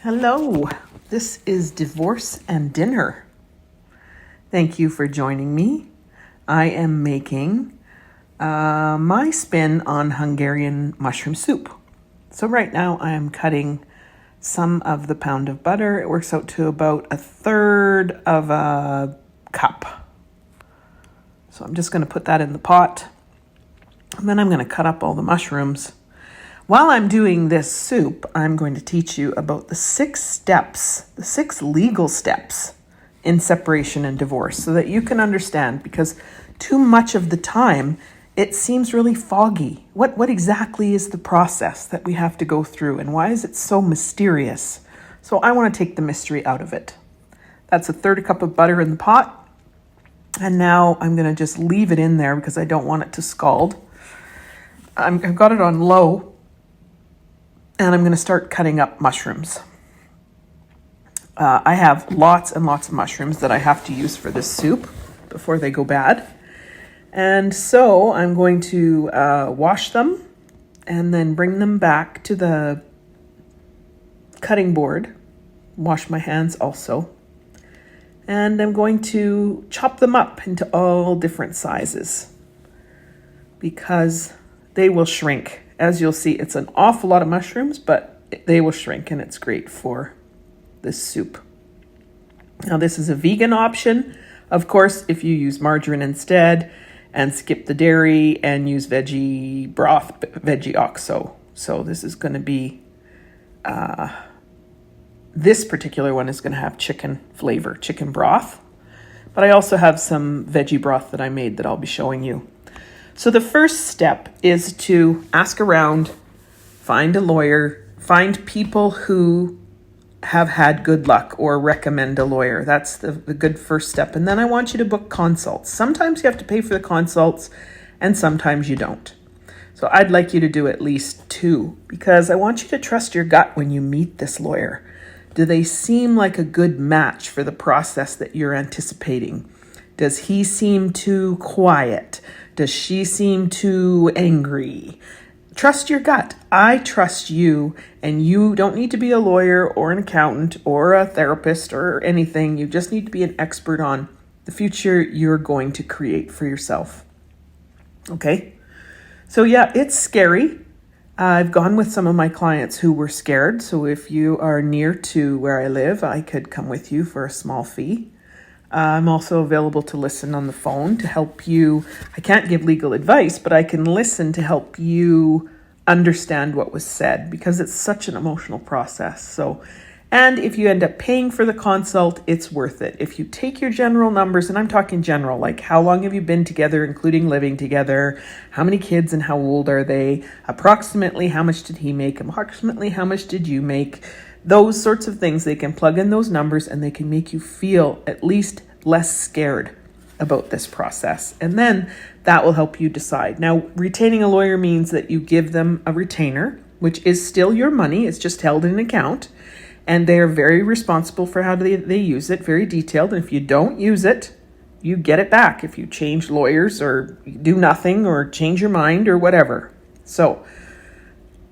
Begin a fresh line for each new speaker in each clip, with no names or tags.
Hello, this is Divorce and Dinner. Thank you for joining me. I am making my spin on Hungarian mushroom soup. So right now I am cutting some of the pound of butter. It works out to about 1/3 of a cup. So I'm just going to put that in the pot. And then I'm going to cut up all the mushrooms. While I'm doing this soup, I'm going to teach you about the 6 steps, the 6 legal steps in separation and divorce so that you can understand, because too much of the time it seems really foggy. What exactly is the process that we have to go through, and why is it so mysterious? So I want to take the mystery out of it. That's 1/3 cup of butter in the pot. And now I'm going to just leave it in there because I don't want it to scald. I've got it on low. And I'm going to start cutting up mushrooms. I have lots and lots of mushrooms that I have to use for this soup before they go bad. And so I'm going to wash them and then bring them back to the cutting board. Wash my hands also. And I'm going to chop them up into all different sizes because they will shrink. As you'll see, it's an awful lot of mushrooms, but they will shrink, and it's great for this soup. Now, this is a vegan option. Of course, if you use margarine instead and skip the dairy and use veggie broth, veggie oxo. So this is going to be, this particular one is going to have chicken flavor, chicken broth. But I also have some veggie broth that I made that I'll be showing you. So the first step is to ask around, find a lawyer, find people who have had good luck or recommend a lawyer. That's the good first step. And then I want you to book consults. Sometimes you have to pay for the consults and sometimes you don't. So I'd like you to do at least 2 because I want you to trust your gut when you meet this lawyer. Do they seem like a good match for the process that you're anticipating? Does he seem too quiet? Does she seem too angry? Trust your gut. I trust you, and you don't need to be a lawyer or an accountant or a therapist or anything. You just need to be an expert on the future you're going to create for yourself. Okay? So yeah, it's scary. I've gone with some of my clients who were scared. So if you are near to where I live, I could come with you for a small fee. I'm also available to listen on the phone to help you. I can't give legal advice, but I can listen to help you understand what was said because it's such an emotional process. So, and if you end up paying for the consult, it's worth it. If you take your general numbers, and I'm talking general, like how long have you been together, including living together, how many kids and how old are they, approximately how much did he make, approximately how much did you make, those sorts of things, they can plug in those numbers and they can make you feel at least less scared about this process. And then that will help you decide. Now, retaining a lawyer means that you give them a retainer, which is still your money. It's just held in an account. And they are very responsible for how they use it, very detailed. And if you don't use it, you get it back if you change lawyers or do nothing or change your mind or whatever. So,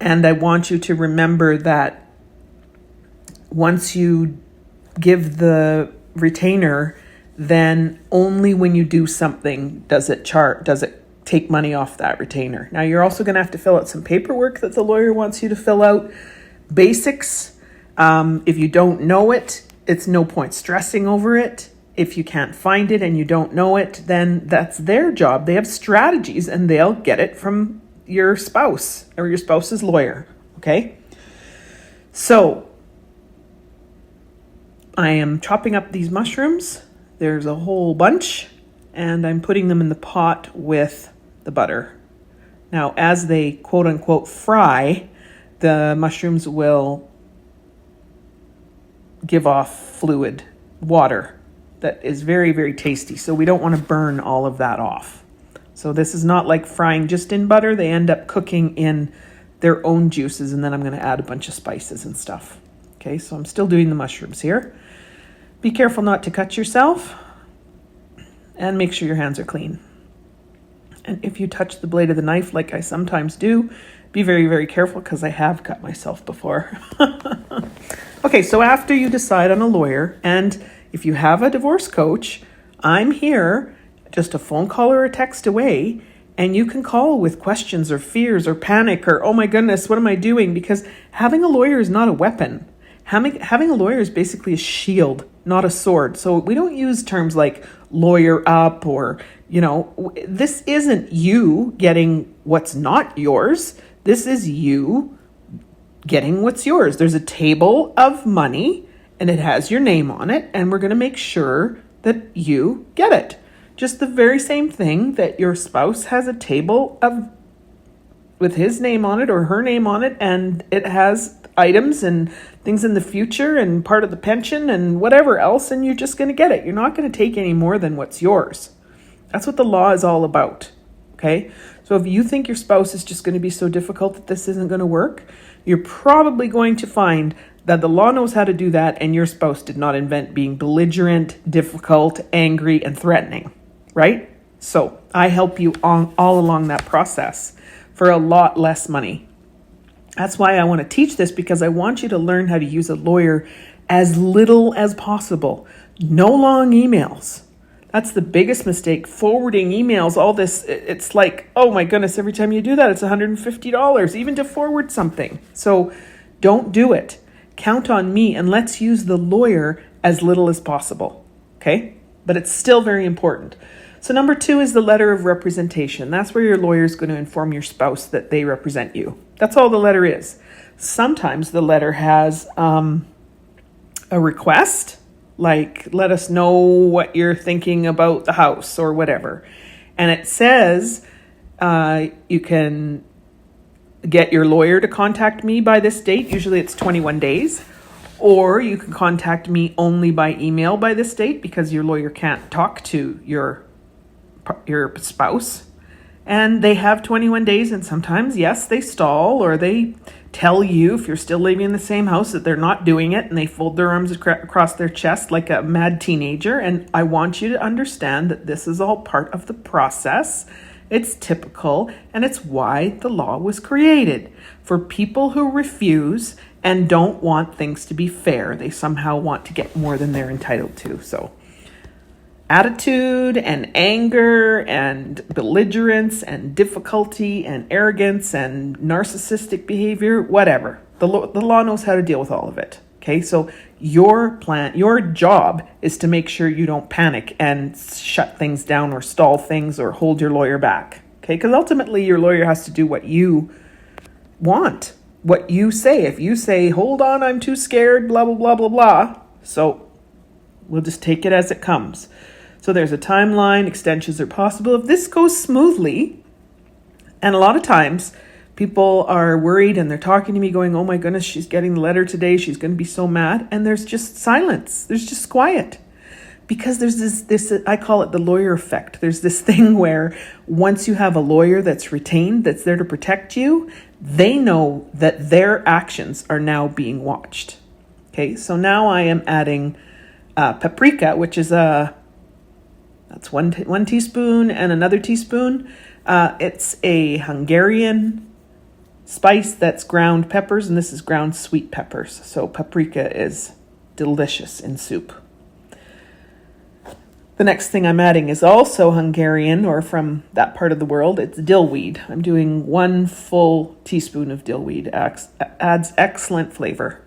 and I want you to remember that once you give the retainer, then only when you do something does it take money off that retainer. Now, you're also going to have to fill out some paperwork that the lawyer wants you to fill out. Basics. If you don't know it, it's no point stressing over it. If you can't find it and you don't know it, then that's their job. They have strategies and they'll get it from your spouse or your spouse's lawyer. Okay? So, I am chopping up these mushrooms. There's a whole bunch, and I'm putting them in the pot with the butter. Now, as they quote unquote fry, the mushrooms will give off fluid, water, that is very, very tasty. So we don't want to burn all of that off. So this is not like frying just in butter. They end up cooking in their own juices, and then I'm going to add a bunch of spices and stuff. Okay, so I'm still doing the mushrooms here. Be careful not to cut yourself, and make sure your hands are clean. And if you touch the blade of the knife, like I sometimes do, be very, very careful because I have cut myself before. Okay, so after you decide on a lawyer, and if you have a divorce coach, I'm here, just a phone call or a text away, and you can call with questions or fears or panic or, oh my goodness, what am I doing? Because having a lawyer is not a weapon. Having a lawyer is basically a shield, not a sword. So we don't use terms like lawyer up or, this isn't you getting what's not yours. This is you getting what's yours. There's a table of money and it has your name on it, and we're going to make sure that you get it. Just the very same thing that your spouse has a table with his name on it or her name on it, and it has items and things in the future and part of the pension and whatever else, and you're just going to get it. You're not going to take any more than what's yours. That's what the law is all about. Okay? So if you think your spouse is just going to be so difficult that this isn't going to work, you're probably going to find that the law knows how to do that, and your spouse did not invent being belligerent, difficult, angry, and threatening, right? So I help you all along that process for a lot less money. That's why I want to teach this, because I want you to learn how to use a lawyer as little as possible. No long emails. That's the biggest mistake. Forwarding emails, all this, it's like, oh my goodness, every time you do that, it's $150, even to forward something. So don't do it. Count on me, and let's use the lawyer as little as possible. Okay? But it's still very important. So number 2 is the letter of representation. That's where your lawyer is going to inform your spouse that they represent you. That's all the letter is. Sometimes the letter has a request, like let us know what you're thinking about the house or whatever. And it says you can get your lawyer to contact me by this date. Usually it's 21 days. Or you can contact me only by email by this date, because your lawyer can't talk to your spouse. And they have 21 days, and sometimes, yes, they stall, or they tell you, if you're still living in the same house, that they're not doing it, and they fold their arms across their chest like a mad teenager. And I want you to understand that this is all part of the process. It's typical, and it's why the law was created. For people who refuse and don't want things to be fair. They somehow want to get more than they're entitled to. So attitude and anger and belligerence and difficulty and arrogance and narcissistic behavior, whatever. The law knows how to deal with all of it. Okay, so your job is to make sure you don't panic and shut things down or stall things or hold your lawyer back. Okay, because ultimately your lawyer has to do what you want, what you say. If you say, hold on, I'm too scared, blah, blah, blah, blah, blah. So we'll just take it as it comes. So there's a timeline, extensions are possible. If this goes smoothly, and a lot of times people are worried and they're talking to me going, oh my goodness, she's getting the letter today, she's going to be so mad. And there's just silence. There's just quiet. Because there's this, I call it the lawyer effect. There's this thing where once you have a lawyer that's retained, that's there to protect you, they know that their actions are now being watched. Okay, so now I am adding paprika, which is that's one teaspoon and another teaspoon. It's a Hungarian spice that's ground peppers, and this is ground sweet peppers. So paprika is delicious in soup. The next thing I'm adding is also Hungarian, or from that part of the world. It's dillweed. I'm doing 1 full teaspoon of dillweed. Adds excellent flavor.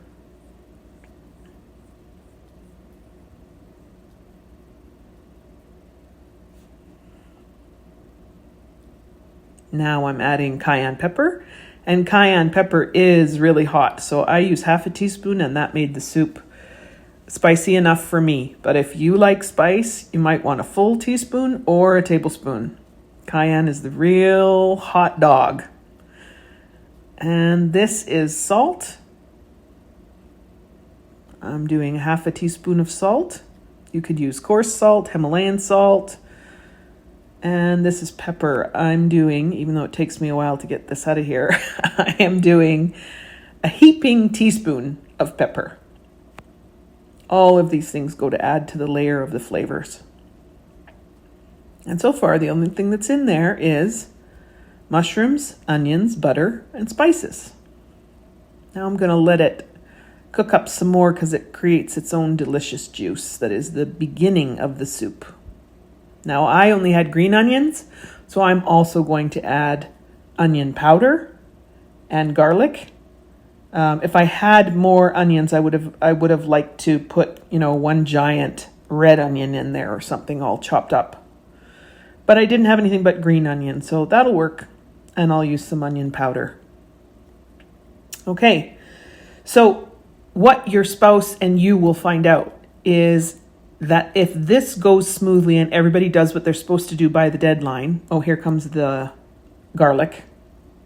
Now I'm adding cayenne pepper, and cayenne pepper is really hot. So I use half a teaspoon, and that made the soup spicy enough for me. But if you like spice, you might want a full teaspoon or a tablespoon. Cayenne is the real hot dog. And this is salt. I'm doing half a teaspoon of salt. You could use coarse salt, Himalayan salt. And this is pepper. I'm doing, even though it takes me a while to get this out of here, I am doing a heaping teaspoon of pepper. All of these things go to add to the layer of the flavors. And so far, the only thing that's in there is mushrooms, onions, butter, and spices. Now I'm going to let it cook up some more because it creates its own delicious juice that is the beginning of the soup. Now, I only had green onions, so I'm also going to add onion powder and garlic. If I had more onions, I would have liked to put, one giant red onion in there or something all chopped up. But I didn't have anything but green onion, so that'll work. And I'll use some onion powder. Okay, so what your spouse and you will find out is that if this goes smoothly and everybody does what they're supposed to do by the deadline. Oh, here comes the garlic.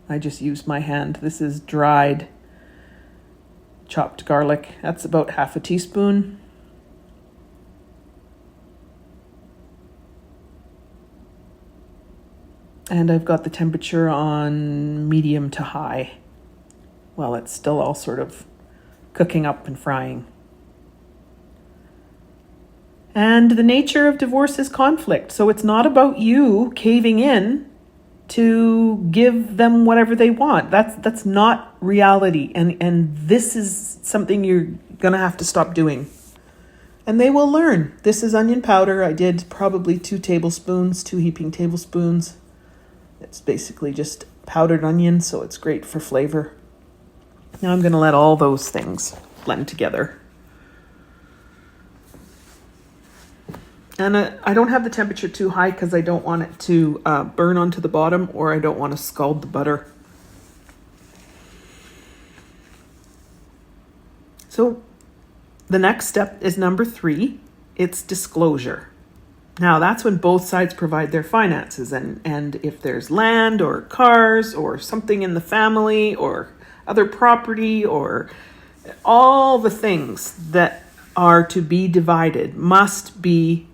I just used my hand. This is dried chopped garlic. That's about half a teaspoon. And I've got the temperature on medium to high. Well, it's still all sort of cooking up and frying. And the nature of divorce is conflict. So it's not about you caving in to give them whatever they want. That's not reality. And this is something you're going to have to stop doing. And they will learn. This is onion powder. I did probably 2 heaping tablespoons. It's basically just powdered onion, so it's great for flavor. Now I'm going to let all those things blend together. And I don't have the temperature too high because I don't want it to burn onto the bottom, or I don't want to scald the butter. So the next step is number 3. It's disclosure. Now that's when both sides provide their finances, and if there's land or cars or something in the family or other property or all the things that are to be divided must be,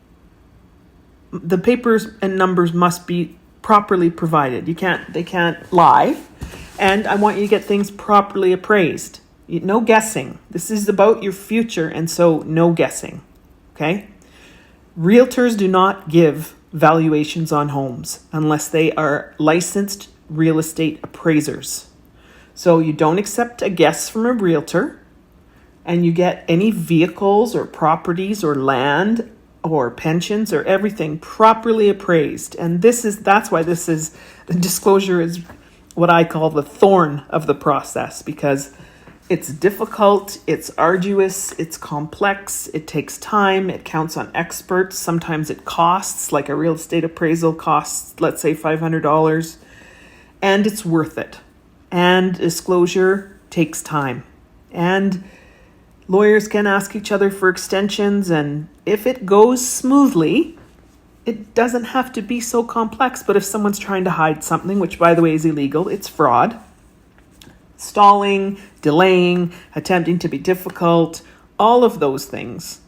the papers and numbers must be properly provided. They can't lie. And I want you to get things properly appraised. No guessing. This is about your future, and so no guessing. Okay? Realtors do not give valuations on homes unless they are licensed real estate appraisers. So you don't accept a guess from a realtor, and you get any vehicles or properties or land or pensions or everything properly appraised. And that's why the disclosure is what I call the thorn of the process, because it's difficult, it's arduous, it's complex, it takes time, it counts on experts. Sometimes it costs, like a real estate appraisal costs, let's say $500, and it's worth it. And disclosure takes time. And lawyers can ask each other for extensions, and if it goes smoothly, it doesn't have to be so complex. But if someone's trying to hide something, which by the way is illegal, it's fraud, stalling, delaying, attempting to be difficult, all of those things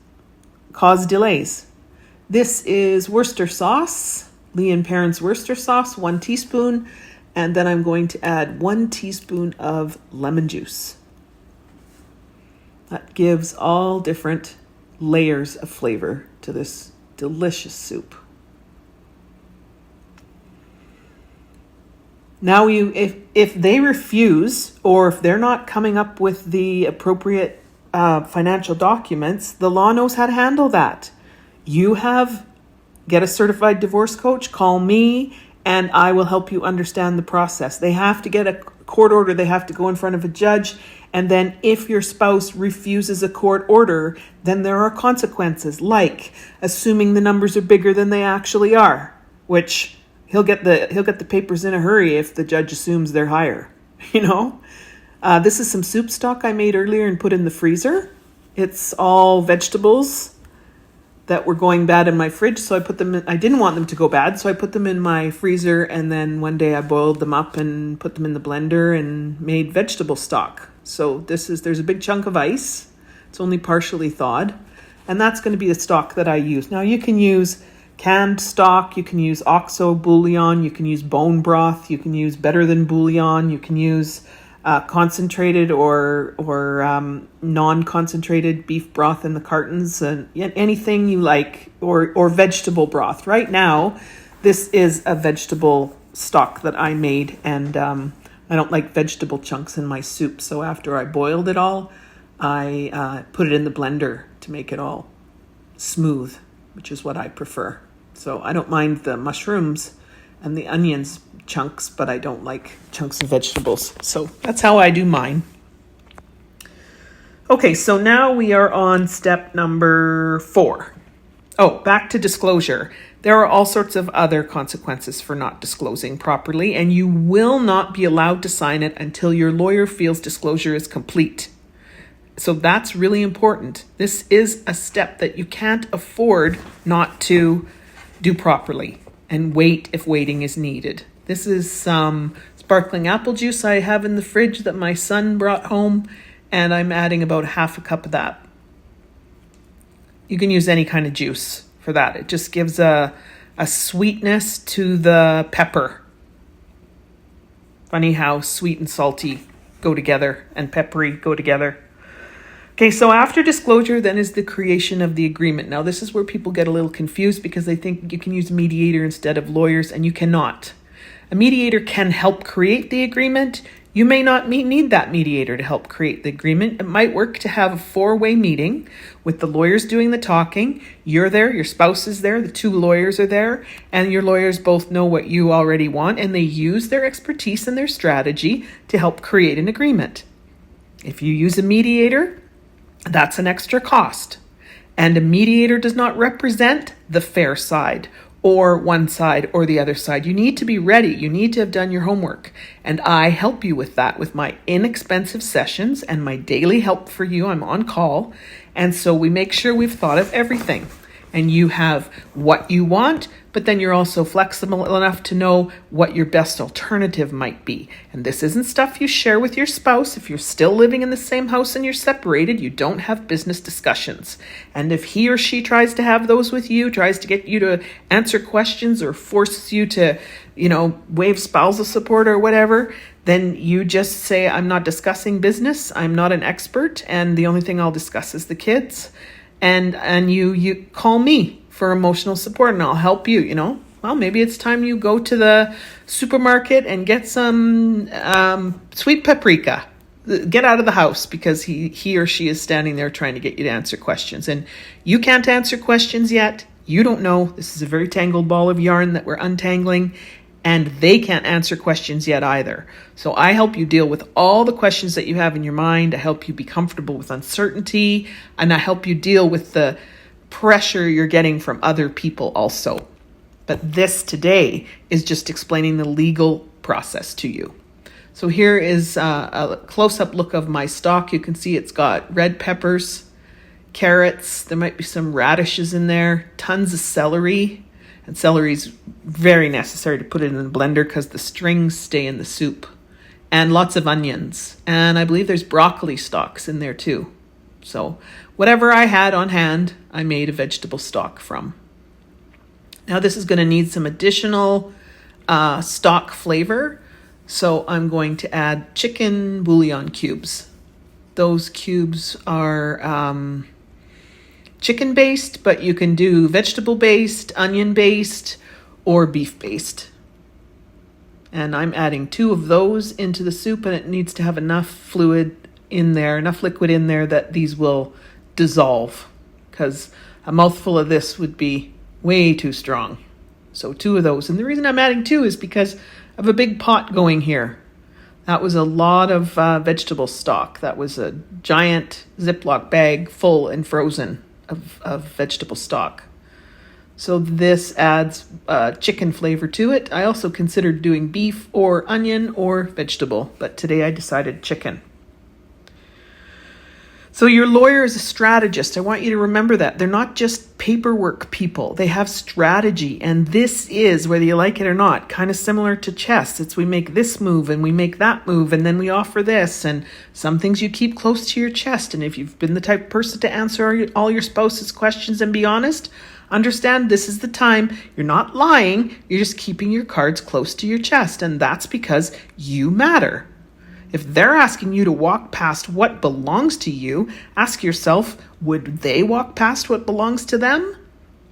cause delays. This is Worcester sauce, Lee & Perrins Worcester sauce, 1 teaspoon, and then I'm going to add 1 teaspoon of lemon juice. That gives all different layers of flavor to this delicious soup. Now, if they refuse, or if they're not coming up with the appropriate financial documents, the law knows how to handle that. Get a certified divorce coach, call me, and I will help you understand the process. They have to get a court order. They have to go in front of a judge. And then if your spouse refuses a court order, then there are consequences, like assuming the numbers are bigger than they actually are, which he'll get the papers in a hurry if the judge assumes they're higher. This is some soup stock I made earlier and put in the freezer. It's all vegetables that were going bad in my fridge, so I didn't want them to go bad, so I put them in my freezer, and then one day I boiled them up and put them in the blender and made vegetable stock. So there's a big chunk of ice. It's only partially thawed, and that's going to be the stock that I use. Now you can use canned stock, you can use oxo bouillon, you can use bone broth, you can use better than bouillon, you can use concentrated or non-concentrated beef broth in the cartons, and anything you like, or vegetable broth. Right now, this is a vegetable stock that I made, and I don't like vegetable chunks in my soup. So after I boiled it all, I put it in the blender to make it all smooth, which is what I prefer. So I don't mind the mushrooms and the onions chunks, but I don't like chunks of vegetables. So that's how I do mine. Okay, so now we are on step number 4. Oh, back to disclosure. There are all sorts of other consequences for not disclosing properly, and you will not be allowed to sign it until your lawyer feels disclosure is complete. So that's really important. This is a step that you can't afford not to do properly and wait if waiting is needed. This is some sparkling apple juice I have in the fridge that my son brought home, and I'm adding about half a cup of that. You can use any kind of juice for that. It just gives a sweetness to the pepper. Funny how sweet and salty go together and peppery go together. Okay, so after disclosure then is the creation of the agreement. Now this is where people get a little confused because they think you can use mediator instead of lawyers, and you cannot. A mediator can help create the agreement. You may not need that mediator to help create the agreement. It might work to have a 4-way meeting with the lawyers doing the talking. You're there, your spouse is there, the 2 lawyers are there, and your lawyers both know what you already want, and they use their expertise and their strategy to help create an agreement. If you use a mediator, that's an extra cost. And a mediator does not represent the fair side or one side or the other side. You need to be ready. You need to have done your homework. And I help you with that with my inexpensive sessions and my daily help for you. I'm on call. And so we make sure we've thought of everything. And you have what you want, but then you're also flexible enough to know what your best alternative might be. And this isn't stuff you share with your spouse. If you're still living in the same house and you're separated, you don't have business discussions. And if he or she tries to have those with you, tries to get you to answer questions or forces you to, waive spousal support or whatever, then you just say, I'm not discussing business. I'm not an expert. And the only thing I'll discuss is the kids. And you call me for emotional support and I'll help you, Well, maybe it's time you go to the supermarket and get some sweet paprika. Get out of the house because he or she is standing there trying to get you to answer questions. And you can't answer questions yet. You don't know. This is a very tangled ball of yarn that we're untangling. And they can't answer questions yet either. So I help you deal with all the questions that you have in your mind. I help you be comfortable with uncertainty. And I help you deal with the pressure you're getting from other people also. But this today is just explaining the legal process to you. So here is a close-up look of my stock. You can see it's got red peppers, carrots. There might be some radishes in there, tons of celery. And celery is very necessary to put it in the blender because the strings stay in the soup. And lots of onions. And I believe there's broccoli stalks in there too. So whatever I had on hand, I made a vegetable stock from. Now this is going to need some additional stock flavor. So I'm going to add chicken bouillon cubes. Those cubes are chicken-based, but you can do vegetable-based, onion-based, or beef-based. And I'm adding 2 of those into the soup, and it needs to have enough fluid in there, enough liquid in there that these will dissolve, because a mouthful of this would be way too strong. So 2 of those. And the reason I'm adding 2 is because I have a big pot going here. That was a lot of vegetable stock. That was a giant Ziploc bag full and frozen of vegetable stock. So this adds chicken flavor to it. I also considered doing beef or onion or vegetable, but today I decided chicken. So your lawyer is a strategist. I want you to remember that. They're not just paperwork people. They have strategy. And this is, whether you like it or not, kind of similar to chess. It's we make this move and we make that move and then we offer this. And some things you keep close to your chest. And if you've been the type of person to answer all your spouse's questions and be honest, understand this is the time. You're not lying. You're just keeping your cards close to your chest. And that's because you matter. If they're asking you to walk past what belongs to you, ask yourself, would they walk past what belongs to them?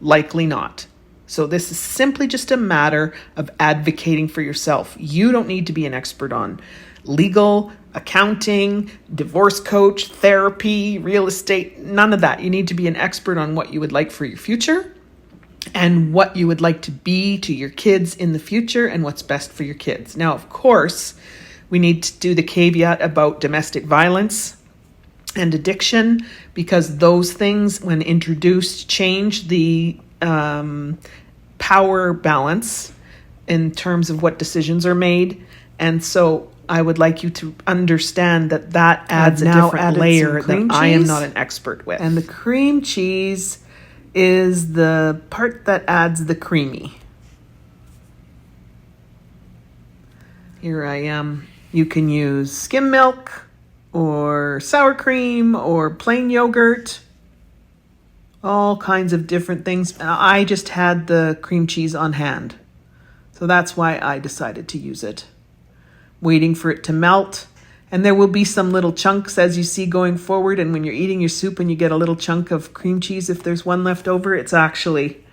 Likely not. So this is simply just a matter of advocating for yourself. You don't need to be an expert on legal accounting, divorce coach, therapy, real estate, none of that. You need to be an expert on what you would like for your future and what you would like to be to your kids in the future and what's best for your kids. Now, of course, we need to do the caveat about domestic violence and addiction, because those things, when introduced, change the power balance in terms of what decisions are made. And so I would like you to understand that that adds a different layer that I am not an expert with. And the cream cheese is the part that adds the creamy. Here I am. You can use skim milk or sour cream or plain yogurt, all kinds of different things. I just had the cream cheese on hand, so that's why I decided to use it. Waiting for it to melt, and there will be some little chunks as you see going forward, and when you're eating your soup and you get a little chunk of cream cheese, if there's one left over, it's actually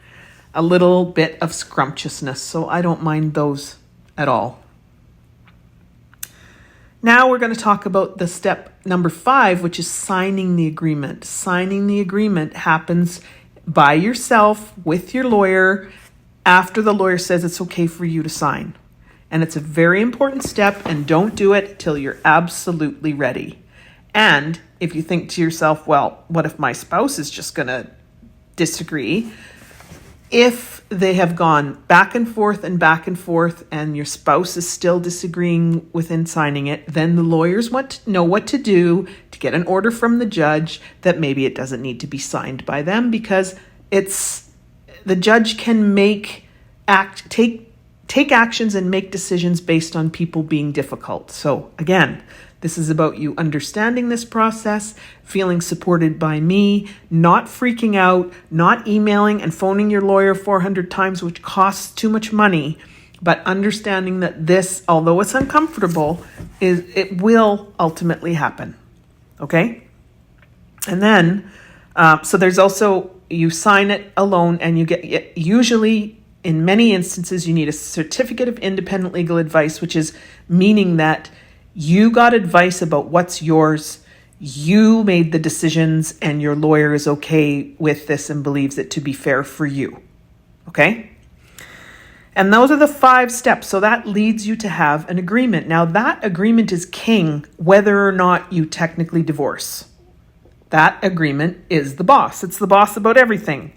a little bit of scrumptiousness, so I don't mind those at all. Now we're going to talk about the step number 5, which is signing the agreement. Signing the agreement happens by yourself with your lawyer after the lawyer says it's okay for you to sign. And it's a very important step, and don't do it till you're absolutely ready. And if you think to yourself, well, what if my spouse is just going to disagree? If they have gone back and forth and your spouse is still disagreeing within signing it, then the lawyers want to know what to do to get an order from the judge that maybe it doesn't need to be signed by them, because the judge can take actions and make decisions based on people being difficult. So again, this is about you understanding this process, feeling supported by me, not freaking out, not emailing and phoning your lawyer 400 times, which costs too much money, but understanding that this, although it's uncomfortable, it will ultimately happen. Okay? And then, so there's also, you sign it alone, and you get, usually in many instances, you need a certificate of independent legal advice, which is meaning that you got advice about what's yours, you made the decisions, and your lawyer is okay with this and believes it to be fair for you. Okay? And those are the 5 steps. So that leads you to have an agreement. Now that agreement is king whether or not you technically divorce. That agreement is the boss. It's the boss about everything.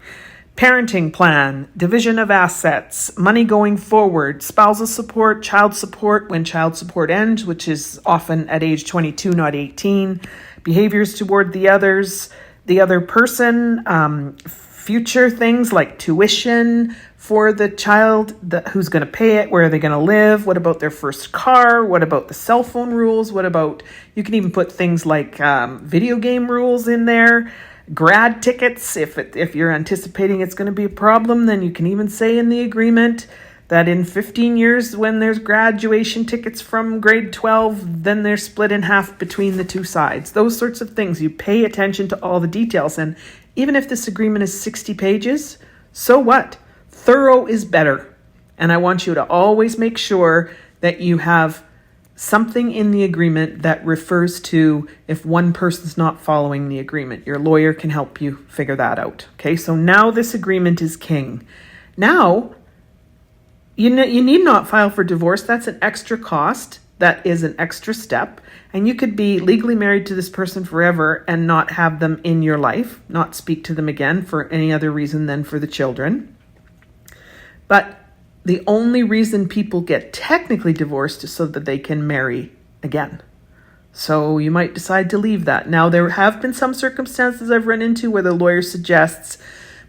Parenting plan, division of assets, money going forward, spousal support, child support when child support ends, which is often at age 22, not 18, behaviors toward the other person, future things like tuition for the child, who's going to pay it, where are they going to live, what about their first car, what about the cell phone rules, what about, you can even put things like video game rules in there. Grad tickets, if you're anticipating it's going to be a problem, then you can even say in the agreement that in 15 years, when there's graduation tickets from grade 12, then they're split in half between the two sides. Those sorts of things. You pay attention to all the details. And even if this agreement is 60 pages, so what? Thorough is better. And I want you to always make sure that you have something in the agreement that refers to if one person's not following the agreement. Your lawyer can help you figure that out. Okay, so now this agreement is king. Now, you need not file for divorce. That's an extra cost. That is an extra step. And you could be legally married to this person forever and not have them in your life, not speak to them again for any other reason than for the children. But the only reason people get technically divorced is so that they can marry again. So you might decide to leave that. Now, there have been some circumstances I've run into where the lawyer suggests,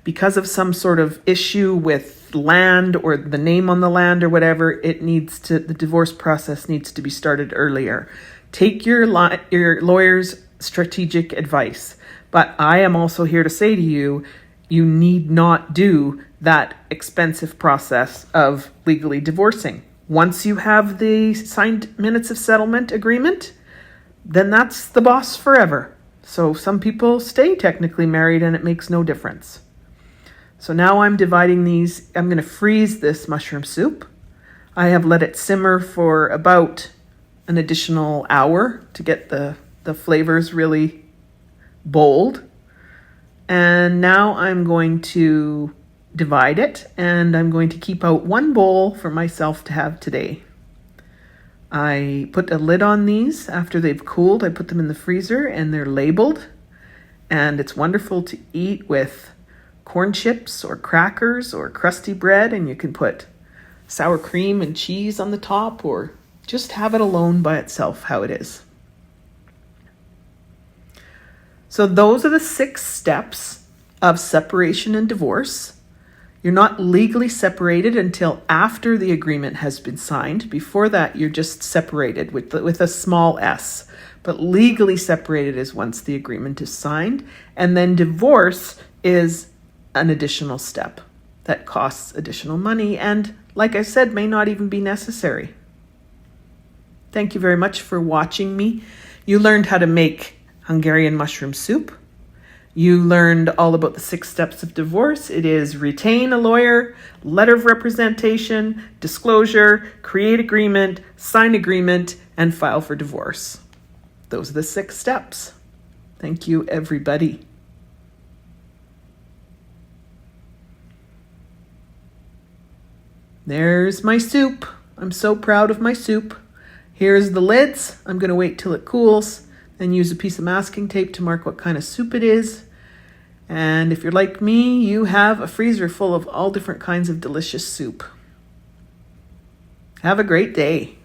because of some sort of issue with land or the name on the land or whatever, the divorce process needs to be started earlier. Take your lawyer's strategic advice. But I am also here to say to you, you need not do that expensive process of legally divorcing. Once you have the signed minutes of settlement agreement, then that's the boss forever. So some people stay technically married and it makes no difference. So now I'm dividing these. I'm going to freeze this mushroom soup. I have let it simmer for about an additional hour to get the flavors really bold. And now I'm going to divide it, and I'm going to keep out one bowl for myself to have today. I put a lid on these after they've cooled. I put them in the freezer and they're labeled, and it's wonderful to eat with corn chips or crackers or crusty bread, and you can put sour cream and cheese on the top, or just have it alone by itself how it is. So those are the 6 steps of separation and divorce. You're not legally separated until after the agreement has been signed. Before that, you're just separated with a small s. But legally separated is once the agreement is signed. And then divorce is an additional step that costs additional money and, like I said, may not even be necessary. Thank you very much for watching me. You learned how to make Hungarian mushroom soup. You learned all about the 6 steps of divorce. It is retain a lawyer, letter of representation, disclosure, create agreement, sign agreement, and file for divorce. Those are the 6 steps. Thank you, everybody. There's my soup. I'm so proud of my soup. Here's the lids. I'm going to wait till it cools, then use a piece of masking tape to mark what kind of soup it is. And if you're like me, you have a freezer full of all different kinds of delicious soup. Have a great day.